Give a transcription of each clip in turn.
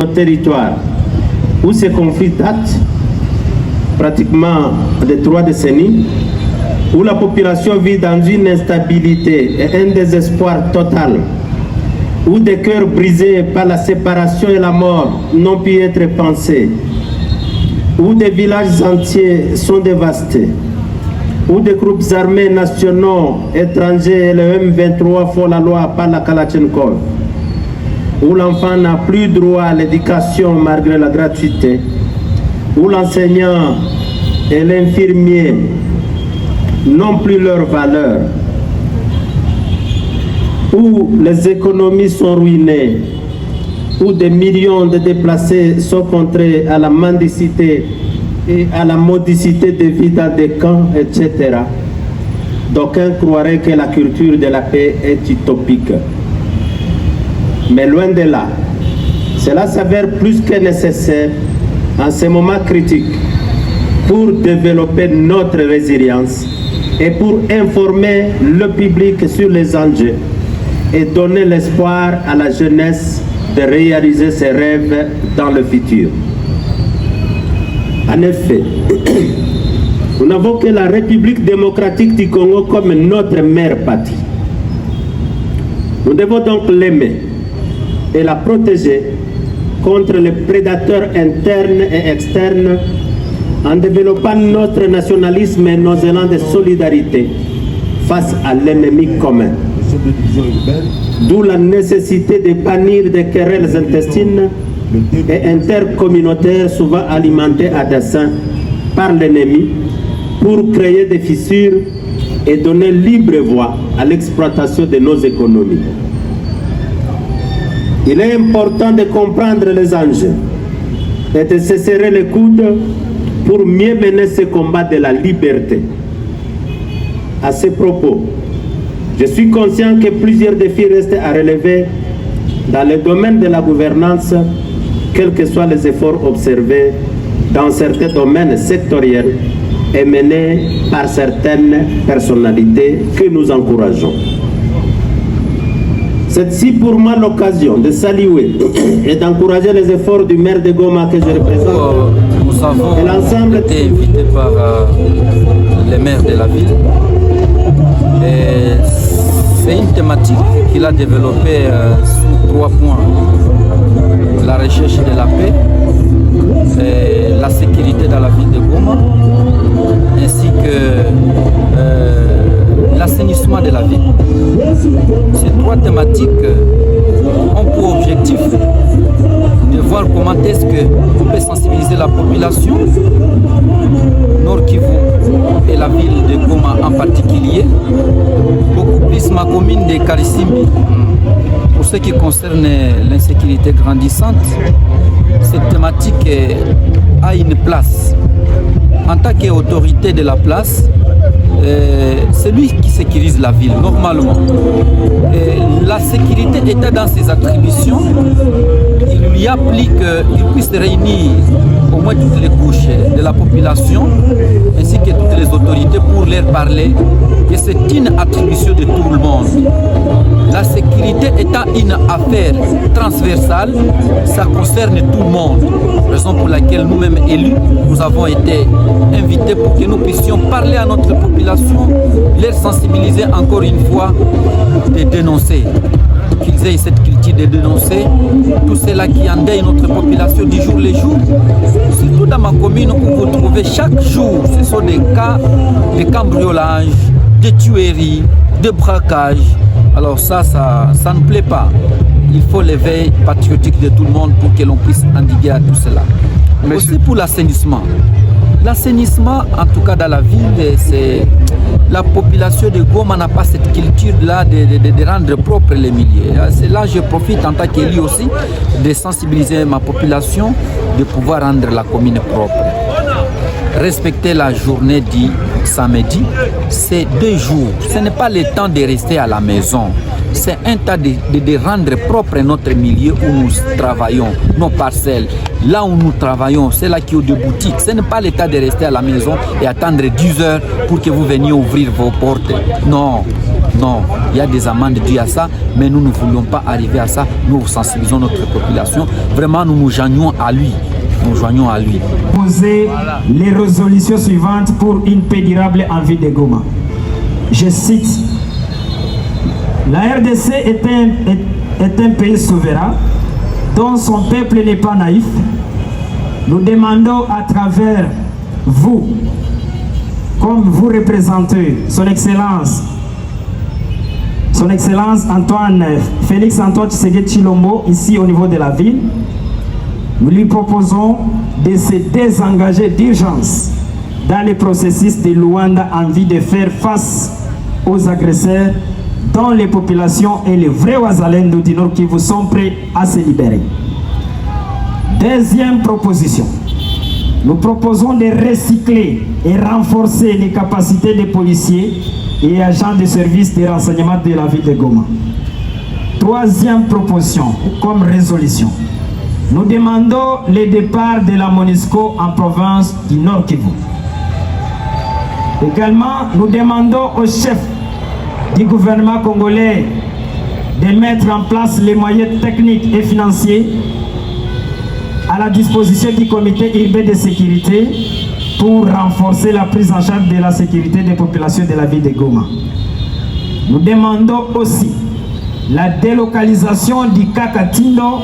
notre territoire où ces conflits datent pratiquement de 3 décennies, où la population vit dans une instabilité et un désespoir total, où des cœurs brisés par la séparation et la mort n'ont pu être pensés, où des villages entiers sont dévastés, où des groupes armés nationaux, étrangers et le M23 font la loi par la Kalachnikov, où l'enfant n'a plus droit à l'éducation malgré la gratuité, où l'enseignant et l'infirmier n'ont plus leur valeur, où les économies sont ruinées, où des millions de déplacés sont contraints à la mendicité et à la modicité de vie dans des camps, etc. D'aucuns croiraient que la culture de la paix est utopique. Mais loin de là, cela s'avère plus que nécessaire en ces moments critiques pour développer notre résilience et pour informer le public sur les enjeux et donner l'espoir à la jeunesse de réaliser ses rêves dans le futur. En effet, nous n'avons que la République démocratique du Congo comme notre mère patrie. Nous devons donc l'aimer et la protéger contre les prédateurs internes et externes en développant notre nationalisme et nos élans de solidarité face à l'ennemi commun. D'où la nécessité de bannir des querelles intestines et intercommunautaires souvent alimentées à dessein par l'ennemi pour créer des fissures et donner libre voie à l'exploitation de nos économies. Il est important de comprendre les enjeux et de se serrer les coudes pour mieux mener ce combat de la liberté. À ce propos, je suis conscient que plusieurs défis restent à relever dans le domaine de la gouvernance, quels que soient les efforts observés dans certains domaines sectoriels et menés par certaines personnalités que nous encourageons. C'est pour moi l'occasion de saluer et d'encourager les efforts du maire de Goma que je représente. Nous avons été invités par les maires de la ville. C'est une thématique qu'il a développée sous 3 points. La recherche de la paix, la sécurité dans la ville de Goma, ainsi que l'assainissement de la ville. Ces 3 thématiques ont pour objectif de voir comment est-ce qu'on peut sensibiliser la population, Nord Kivu et la ville de Goma en particulier, beaucoup plus ma commune de Karisimbi. Pour ce qui concerne l'insécurité grandissante, cette thématique a une place. En tant qu'autorité de la place, c'est lui qui sécurise la ville, normalement. La sécurité étant dans ses attributions, il lui applique qu'il puisse réunir au moins toutes les couches de la population, ainsi que toutes les autorités pour leur parler que c'est une attribution de tout le monde. La sécurité étant une affaire transversale, ça concerne tout le monde. Raison pour laquelle nous-mêmes élus, nous avons été invités pour que nous puissions parler à notre population, les sensibiliser encore une fois, de dénoncer. Qu'ils aient cette culture de dénoncer tout cela qui endeuille notre population du jour le jour. Surtout dans ma commune où vous trouvez chaque jour, ce sont des cas de cambriolage, de tueries, de braquage. Alors ça ne plaît pas. Il faut l'éveil patriotique de tout le monde pour que l'on puisse endiguer à tout cela. Mais aussi pour l'assainissement. L'assainissement, en tout cas dans la ville, c'est la population de Goma n'a pas cette culture-là de rendre propre les milieux. C'est là je profite en tant qu'élu aussi de sensibiliser ma population, de pouvoir rendre la commune propre. Respecter la journée du samedi, c'est 2 jours. Ce n'est pas le temps de rester à la maison. C'est un temps de rendre propre notre milieu où nous travaillons, nos parcelles. Là où nous travaillons, c'est là qui est de boutiques. Ce n'est pas le temps de rester à la maison et attendre 10 heures pour que vous veniez ouvrir vos portes. Non, Non, il y a des amendes dues à ça, mais nous ne voulions pas arriver à ça. Nous sensibilisons notre population. Vraiment, nous nous joignons à lui. Nous joignons à lui. Poser les résolutions suivantes pour une paix durable en ville de Goma. Je cite: la RDC est un pays souverain dont son peuple n'est pas naïf. Nous demandons à travers vous, comme vous représentez son Excellence Antoine Félix Antoine Tshisekedi Tshilombo, ici au niveau de la ville, nous lui proposons de se désengager d'urgence dans le processus de Luanda en vue de faire face aux agresseurs dont les populations et les vrais Wazalendo du Nord Kivu sont prêts à se libérer. Deuxième proposition, nous proposons de recycler et renforcer les capacités des policiers et agents de services de renseignement de la ville de Goma. Troisième proposition, comme résolution, nous demandons le départ de la MONUSCO en province du Nord Kivu. Également, nous demandons au chef du gouvernement congolais de mettre en place les moyens techniques et financiers à la disposition du comité urbain de sécurité pour renforcer la prise en charge de la sécurité des populations de la ville de Goma. Nous demandons aussi la délocalisation du Kakatindo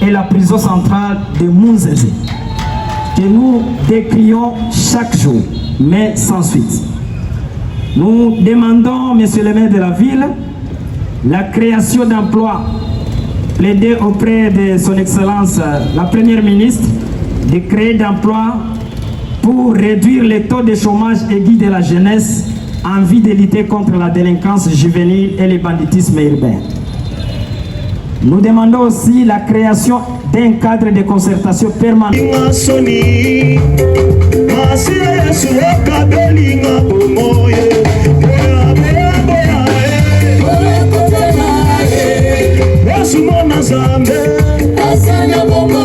et la prison centrale de Munzeze, que nous décrions chaque jour, mais sans suite. Nous demandons, monsieur le maire de la ville, la création d'emplois, plaider auprès de son Excellence la Première ministre de créer d'emplois pour réduire les taux de chômage aigu de la jeunesse en vue de lutter contre la délinquance juvénile et le banditisme urbain. Nous demandons aussi la création d'un cadre de concertation permanent. Asanya bomba